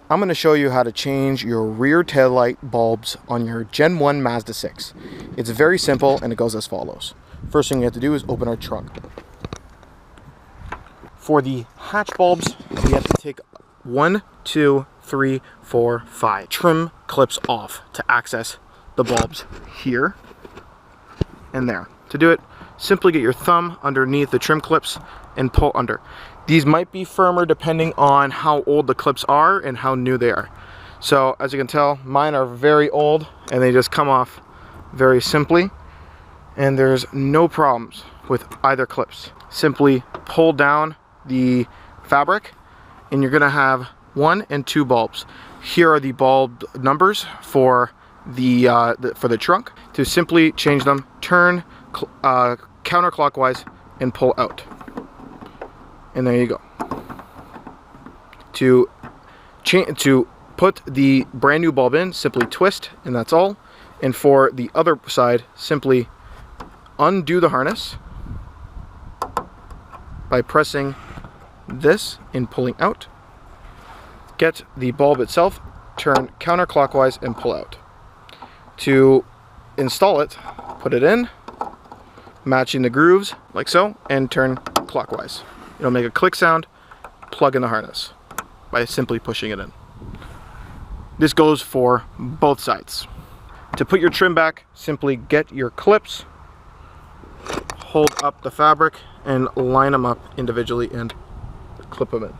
I'm going to show you how to change your rear taillight bulbs on your Gen 1 Mazda 6. It's very simple and it goes as follows. First thing you have to do is open our trunk. For the hatch bulbs, we have to take 1, 2, 3, 4, 5 trim clips off to access the bulbs here and there. To do it, simply get your thumb underneath the trim clips and pull under. These might be firmer depending on how old the clips are and how new they are. So as you can tell, mine are very old and they just come off very simply, and there's no problems with either clips. Simply pull down the fabric and you're gonna have 1 and 2 bulbs. Here are the bulb numbers for the trunk. To simply change them, turn counterclockwise and pull out. And there you go. To put the brand new bulb in, simply twist, and that's all. And for the other side, simply undo the harness by pressing this and pulling out. Get the bulb itself, turn counterclockwise and pull out. To install it, put it in, matching the grooves like so, and turn clockwise. It'll make a click sound, plug in the harness by simply pushing it in. This goes for both sides. To put your trim back, simply get your clips, hold up the fabric, and line them up individually and clip them in.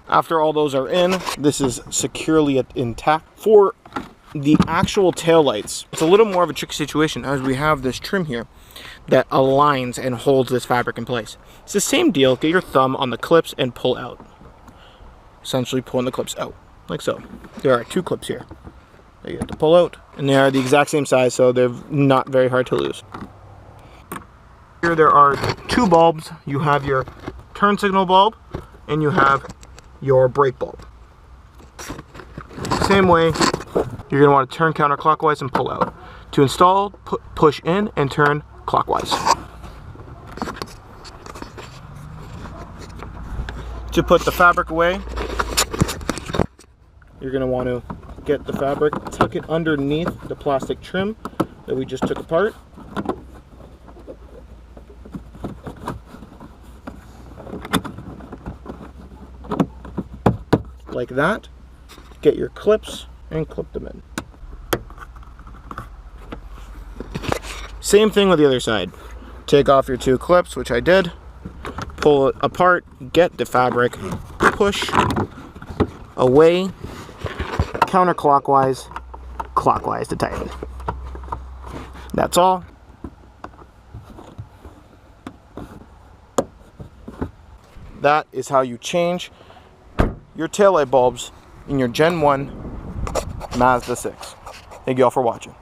After all those are in, this is securely intact. For the actual taillights, it's a little more of a tricky situation as we have this trim here that aligns and holds this fabric in place. It's the same deal. Get your thumb on the clips and pull out. Essentially pulling the clips out, like so. There are 2 clips here that you have to pull out, and they are the exact same size, so they're not very hard to lose. Here there are 2 bulbs. You have your turn signal bulb, and you have your brake bulb. Same way, you're going to want to turn counterclockwise and pull out. To install, push in and turn clockwise. To put the fabric away, you're going to want to get the fabric, tuck it underneath the plastic trim that we just took apart. Like that. Get your clips and clip them in. Same thing with the other side. Take off your 2 clips, which I did. Pull it apart, get the fabric, push away, counterclockwise, clockwise to tighten. That's all. That is how you change your taillight bulbs in your Gen 1 Mazda 6. Thank you all for watching.